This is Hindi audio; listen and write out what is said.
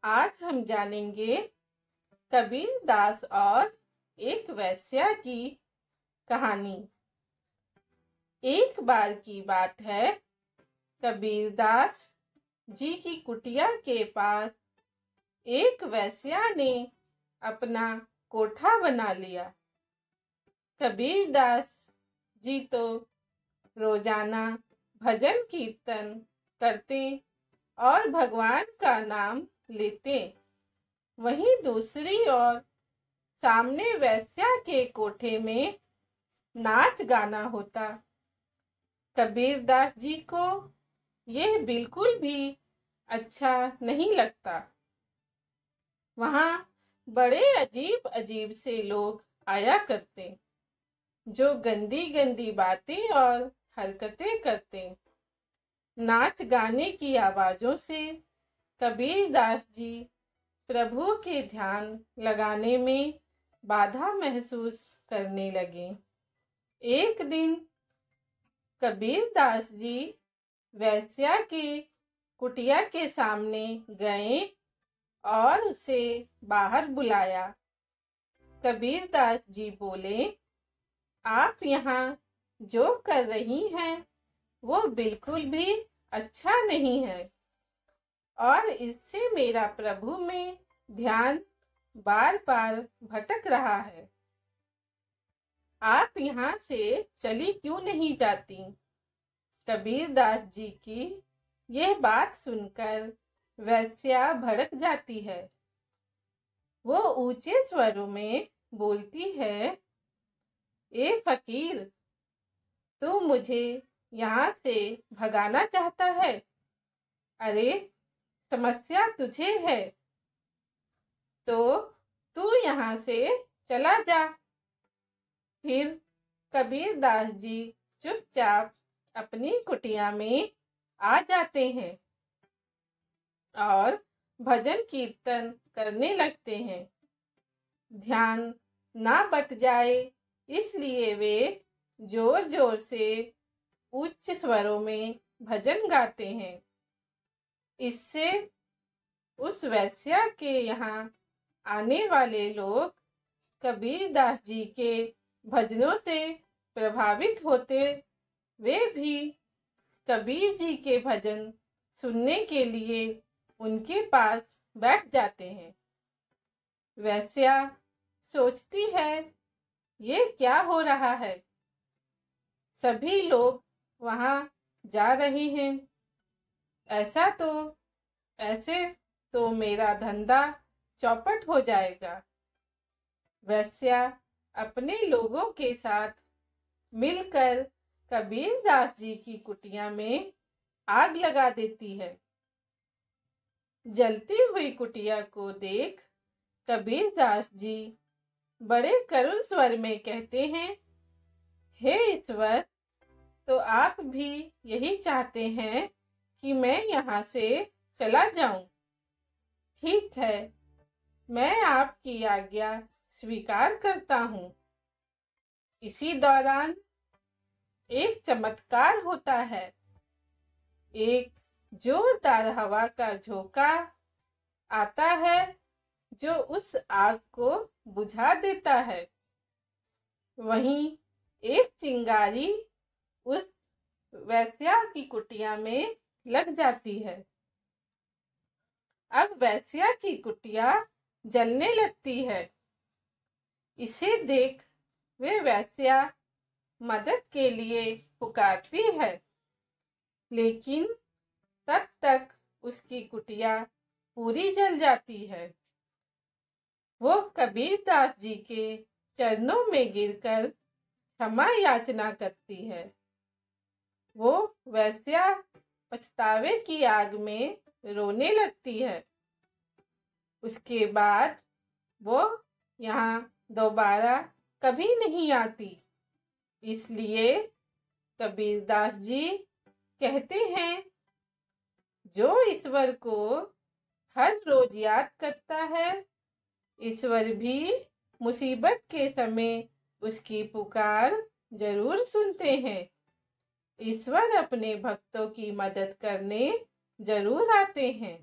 आज हम जानेंगे कबीर दास और एक वेश्या की कहानी। एक बार की बात है, कबीर दास जी की कुटिया के पास एक वेश्या ने अपना कोठा बना लिया। कबीर दास जी तो रोजाना भजन कीर्तन करते और भगवान का नाम लेते। वहीं दूसरी ओर सामने वेश्या के कोठे में नाच गाना होता। कबीर दास जी को यह बिल्कुल भी अच्छा नहीं लगता। वहां बड़े अजीब अजीब से लोग आया करते, जो गंदी गंदी बातें और हरकतें करते। नाच गाने की आवाजों से कबीर दास जी प्रभु के ध्यान लगाने में बाधा महसूस करने लगे। एक दिन कबीर दास जी वेश्या के कुटिया के सामने गए और उसे बाहर बुलाया। कबीर दास जी बोले, आप यहाँ जो कर रही हैं वो बिल्कुल भी अच्छा नहीं है और इससे मेरा प्रभु में ध्यान बार बार भटक रहा है। आप यहाँ से चली क्यों नहीं जाती? कबीर दास जी की यह बात सुनकर वेश्या भड़क जाती है। वो ऊंचे स्वरों में बोलती है, ए फकीर, तू मुझे यहाँ से भगाना चाहता है? अरे, समस्या तुझे है तो तू यहाँ से चला जा। फिर कबीर दास जी चुपचाप अपनी कुटिया में आ जाते हैं और भजन कीर्तन करने लगते हैं। ध्यान ना बट जाए इसलिए वे जोर जोर से उच्च स्वरों में भजन गाते हैं। इससे उस वेश्या के यहाँ आने वाले लोग कबीर दास जी के भजनों से प्रभावित होते। वे भी कबीर जी के भजन सुनने के लिए उनके पास बैठ जाते हैं। वेश्या सोचती है, ये क्या हो रहा है? सभी लोग वहां जा रहे हैं। ऐसे तो मेरा धंधा चौपट हो जाएगा। वेश्या अपने लोगों के साथ मिलकर कबीर दास जी की कुटिया में आग लगा देती है। जलती हुई कुटिया को देख कबीर दास जी बड़े करुण स्वर में कहते हैं, हे ईश्वर, तो आप भी यही चाहते हैं कि मैं यहाँ से चला जाऊं? ठीक है, मैं आपकी आज्ञा स्वीकार करता हूँ। इसी दौरान एक चमत्कार होता है। एक जोरदार हवा का झोंका आता है जो उस आग को बुझा देता है। वहीं एक चिंगारी उस वेश्या की कुटिया में लग जाती है। अब वेश्या की कुटिया जलने लगती है। इसे देख वे वेश्या मदद के लिए पुकारती है, लेकिन तब तक उसकी कुटिया पूरी जल जाती है। वो कबीर दास जी के चरणों में गिरकर क्षमा याचना करती है। वो वेश्या पछतावे की आग में रोने लगती है। उसके बाद वो यहाँ दोबारा कभी नहीं आती। इसलिए कबीर दास जी कहते हैं, जो ईश्वर को हर रोज याद करता है, ईश्वर भी मुसीबत के समय उसकी पुकार जरूर सुनते हैं। ईश्वर अपने भक्तों की मदद करने जरूर आते हैं।